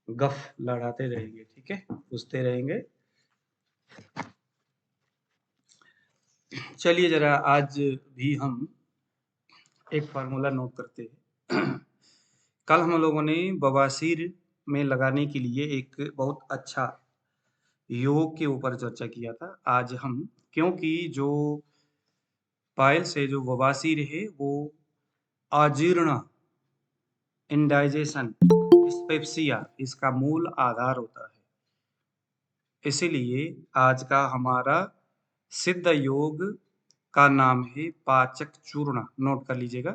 गफ लड़ाते रहेंगे, ठीक है, पूछते रहेंगे। चलिए जरा आज भी हम एक फार्मूला नोट करते हैं। कल हम लोगों ने बवासीर में लगाने के लिए एक बहुत अच्छा योग के ऊपर चर्चा किया था। आज हम, क्योंकि जो पायल से जो बवासीर है वो अजीर्ण, इंडाइजेशन, डिस्पेप्सिया इसका मूल आधार होता है। इसीलिए आज का हमारा सिद्ध योग का नाम है पाचक चूर्ण। नोट कर लीजिएगा,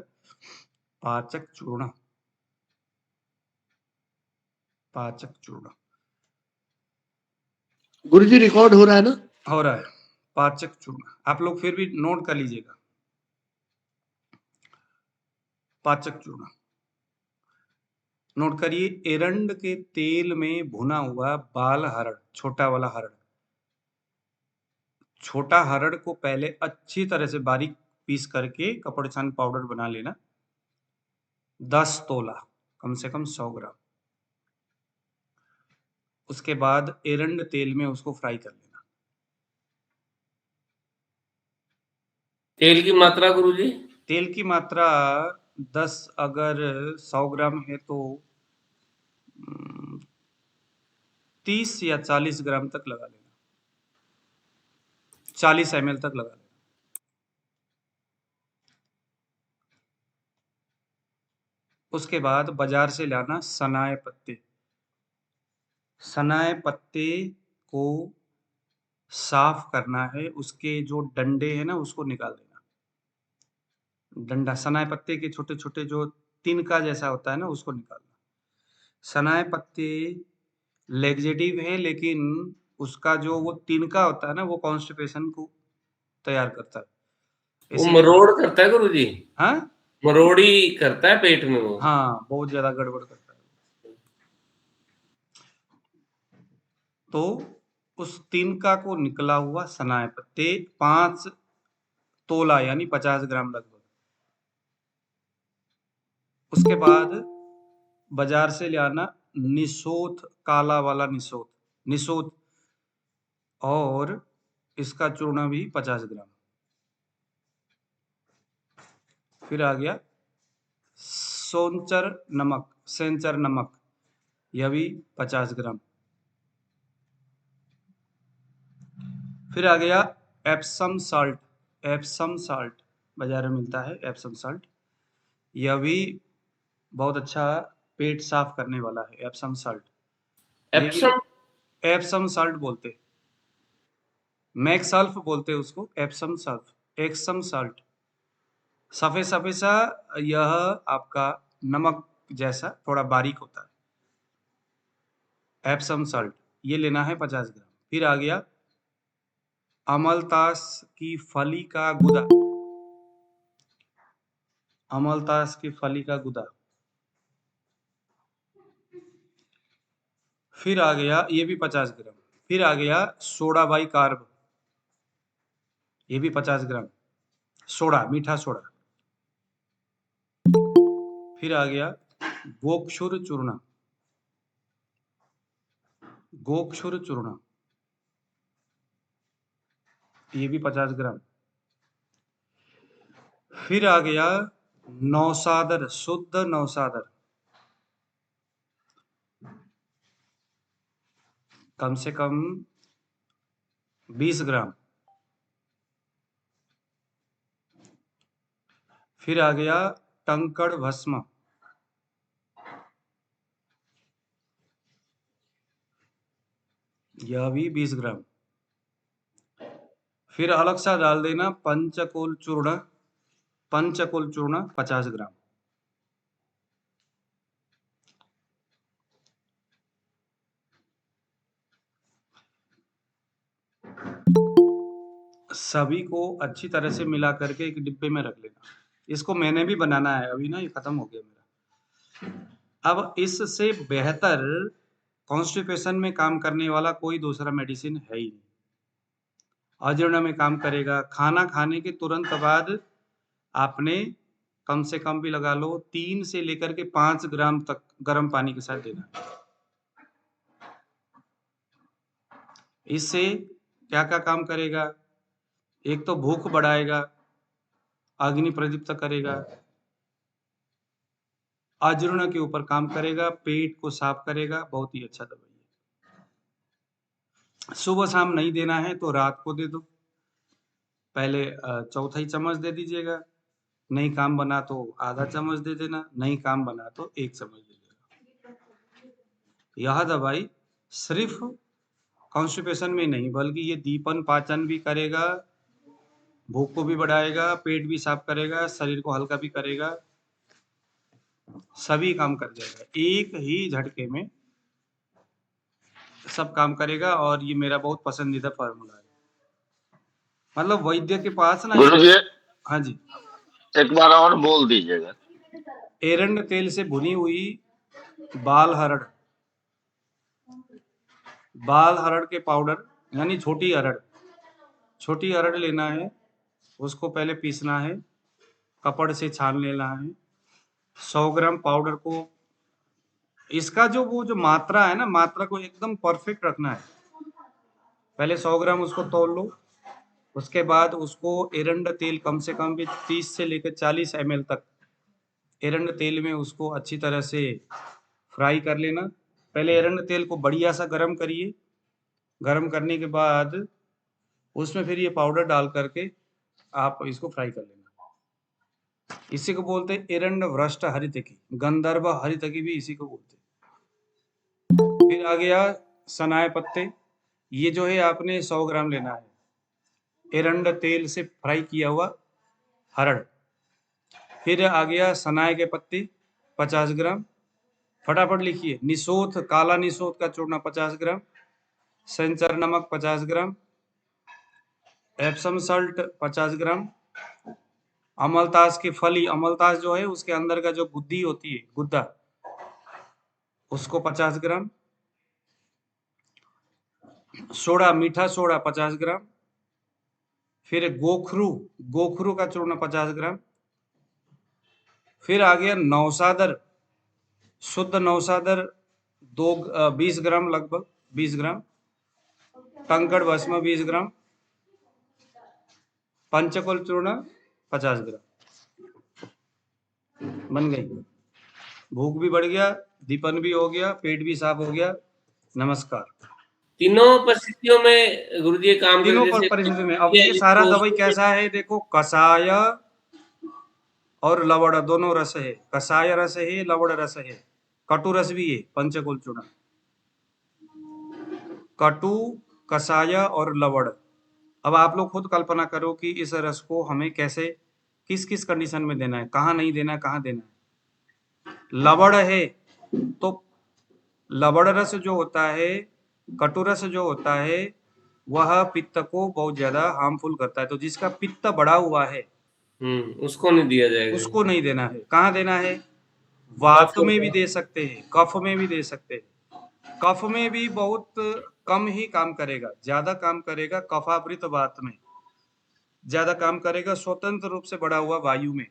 पाचक चूर्ण, पाचक चूर्ण गुरुजी रिकॉर्ड हो रहा है ना? हो रहा है, पाचक चूर्ण। आप लोग फिर भी नोट कर लीजिएगा, पाचक चूर्ण नोट करिए। एरंड के तेल में भुना हुआ बाल हरड़, छोटा वाला हरड़, छोटा हरड़ को पहले अच्छी तरह से बारीक पीस करके कपड़े छान पाउडर बना लेना। 10 तोला, कम से कम 100 ग्राम। उसके बाद एरंड तेल में उसको फ्राई कर लेना। तेल की मात्रा गुरुजी? तेल की मात्रा 10, अगर 100 ग्राम है तो 30 या 40 ग्राम तक लगा लेना, 40 ml तक लगा लेना। उसके बाद बाजार से लाना सनाए पत्ते। सनाए पत्ते को साफ करना है, उसके जो डंडे हैं ना उसको निकाल देना। डंडा, सनाए पत्ते के छोटे छोटे जो तिनका जैसा होता है ना उसको निकालना। सनाए पत्ते लेग्जेटिव है, लेकिन उसका जो वो तिनका होता है ना वो कॉन्स्टिपेशन को तैयार करता है। वो इसीलिए मरोड़ करता है गुरुजी? हाँ, मरोड़ी करता है पेट में वो? हाँ, बहुत ज्यादा गड़बड़ करता है। तो उस तिनका को निकला हुआ सनाए पत्ते 5 तोला यानी 50 ग्राम लगभग। उसके बाद बाजार से ले आना निसोथ, काला वाला निसोथ, निसोथ, और इसका चूर्ण भी 50 ग्राम। फिर आ गया सोनचर नमक, सेंचर नमक, यह भी 50 ग्राम। फिर आ गया एप्सम साल्ट, एप्सम साल्ट बाजार में मिलता है, एप्सम साल्ट, यह भी बहुत अच्छा पेट साफ करने वाला है, एप्सम साल्ट। ये भी एप्सम? एप्सम साल्ट बोलते, मैक्सल्फ बोलते हैं उसको, एप्सम सल्फ, एक्सम साल्ट। सफेद सफेद सा, यह आपका नमक जैसा थोड़ा बारीक होता है, एप्सम साल्ट, ये लेना है 50 ग्राम। फिर आ गया अमलतास की फली का गुदा, अमलतास की फली का गुदा। फिर आ गया, ये भी 50 ग्राम। फिर आ गया सोडा बाई कार्ब, ये भी 50 ग्राम, सोडा, मीठा सोडा। फिर आ गया गोक्षुर चूर्ण, गोक्षुर चूर्ण, ये भी 50 ग्राम। फिर आ गया नौसादर, शुद्ध नौसादर, कम से कम 20 ग्राम। फिर आ गया टंकड़ भस्म, यह भी 20 ग्राम। फिर अलग सा डाल देना पंचकोल चूर्ण, पंचकोल चूर्ण 50 ग्राम। सभी को अच्छी तरह से मिला करके एक डिब्बे में रख लेना। इसको मैंने भी बनाना है, अभी ना ये खत्म हो गया मेरा। अब इससे बेहतर कॉन्स्टिपेशन में काम करने वाला कोई दूसरा मेडिसिन है ही नहीं। अजीर्ण में काम करेगा। खाना खाने के तुरंत बाद आपने कम से कम भी लगा लो 3 से लेकर के 5 ग्राम तक गर्म पानी के साथ देना है। इससे क्या-क्या काम करेगा? एक तो भूख बढ़ाएगा, अग्नि प्रदीप्त करेगा, अजीर्ण के ऊपर काम करेगा, पेट को साफ करेगा, बहुत ही अच्छा दवाई है। सुबह शाम नहीं देना है तो रात को दे दो। पहले चौथाई चम्मच दे दीजिएगा, नहीं काम बना तो आधा चम्मच दे देना, नहीं काम बना तो 1 चम्मच दे देना। यह दवाई सिर्फ कॉन्स्टिपेशन में नहीं बल्कि ये दीपन पाचन भी करेगा, भूख को भी बढ़ाएगा, पेट भी साफ करेगा, शरीर को हल्का भी करेगा, सभी काम कर जाएगा। एक ही झटके में सब काम करेगा और ये मेरा बहुत पसंदीदा फार्मूला है। मतलब वैद्य के पास ना गुरुजी हाँ जी, एक बार और बोल दीजिएगा। एरंड तेल से भुनी हुई बाल हरड़, बाल हरड़ के पाउडर यानी छोटी अरड़ लेना है, उसको पहले पीसना है, कपड़ से छान लेना है। 100 ग्राम पाउडर को, इसका वो जो मात्रा है ना, मात्रा को एकदम परफेक्ट रखना है। पहले 100 ग्राम उसको तौल लो, उसके बाद उसको एरंड तेल कम से कम भी 30 से लेकर 40 ml तक एरंड तेल में उसको अच्छी तरह से फ्राई कर लेना। पहले एरंड तेल को बढ़िया सा गरम करिए, गरम करने के बाद उसमें फिर ये पाउडर डाल करके आप इसको फ्राई कर लेना। इसी को बोलते हैं एरंड भ्रष्ट हरितकी, गंधर्व हरितकी भी इसी को बोलते हैं। फिर आ गया सनाए पत्ते, ये जो है आपने 100 ग्राम लेना है, एरंड तेल से फ्राई किया हुआ हरड़। फिर आ गया सनाए के पत्ते 50 ग्राम, फटाफट लिखिए। निसोथ, काला निसोथ का चूर्ण 50 ग्राम, संचर नमक 50 ग्राम, एप्सम सल्ट 50 ग्राम, अमलतास की फली, अमलतास जो है उसके अंदर का जो गुद्दी होती है, गुद्दा, उसको 50 ग्राम, सोडा, मीठा सोडा 50 ग्राम, फिर गोखरू का चूर्ण 50 ग्राम, फिर आ गया नौसादर, शुद्ध नौसादर 20 ग्राम, लगभग 20 ग्राम, कंकड़ भस्म 20 ग्राम, पंचकोल चूर्ण 50 ग्राम। बन गई। भूख भी बढ़ गया, दीपन भी हो गया, पेट भी साफ हो गया। नमस्कार। तीनों परिस्थितियों में गुरुजी काम तीनों जैसे परिस्थिति में। अब ये सारा दवाई कैसा है देखो, कषाय और लवण दोनों रस है। कषाय रस है, लवण रस है, कटु रस भी है। पंचकुल चूर्ण, कटु, कषाय और लवण। अब आप लोग खुद कल्पना करो कि इस रस को हमें कैसे, किस किस कंडीशन में देना है, कहाँ नहीं देना है, कहाँ देना है। लवण है तो लवण रस जो होता है, कटु रस जो होता है, वह पित्त को बहुत ज्यादा हार्मफुल करता है। तो जिसका पित्त बढ़ा हुआ है उसको नहीं दिया जाएगा, उसको नहीं देना है। कहाँ देना है? वात में भी दे सकते हैं, कफ में भी दे सकते हैं। कफ में भी बहुत कम ही काम करेगा, ज्यादा काम करेगा कफावृत वात में, ज्यादा काम करेगा स्वतंत्र रूप से बढ़ा हुआ वायु में।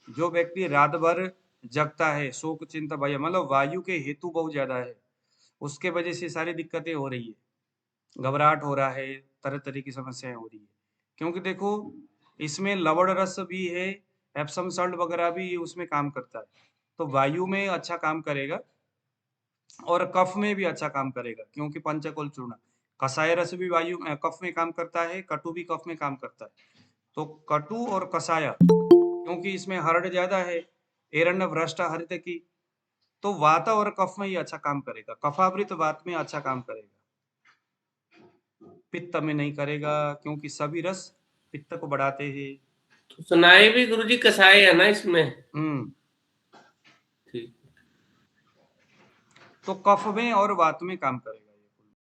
जो व्यक्ति रात भर जगता है, शोक चिंता भय, मतलब वायु के हेतु बहुत ज्यादा है, उसके वजह से सारी दिक्कतें हो रही है, घबराहट हो रहा है, तरह तरह की समस्याएं हो रही है। क्योंकि देखो इसमें लवण रस भी है, एप्सम सल्ट वगैरह भी उसमें काम करता है, तो वायु में अच्छा काम करेगा और कफ में भी अच्छा काम करेगा। क्योंकि पंचकोल चूर्ण, कषाय रस भी वायु कफ में काम करता है, कटु भी कफ में काम करता है। तो कटु और कषाय, क्योंकि इसमें हरड़ ज्यादा है, एरण्य भ्रष्ट हरित की, तो वात और कफ में ही अच्छा काम करेगा, कफावृत वात में अच्छा काम करेगा, पित्त में नहीं करेगा, क्योंकि सभी रस पित्त को बढ़ाते हैं। तो सुनाए भी गुरुजी कसाए है ना इसमें। ठीक। तो कफ में और वात में काम करेगा।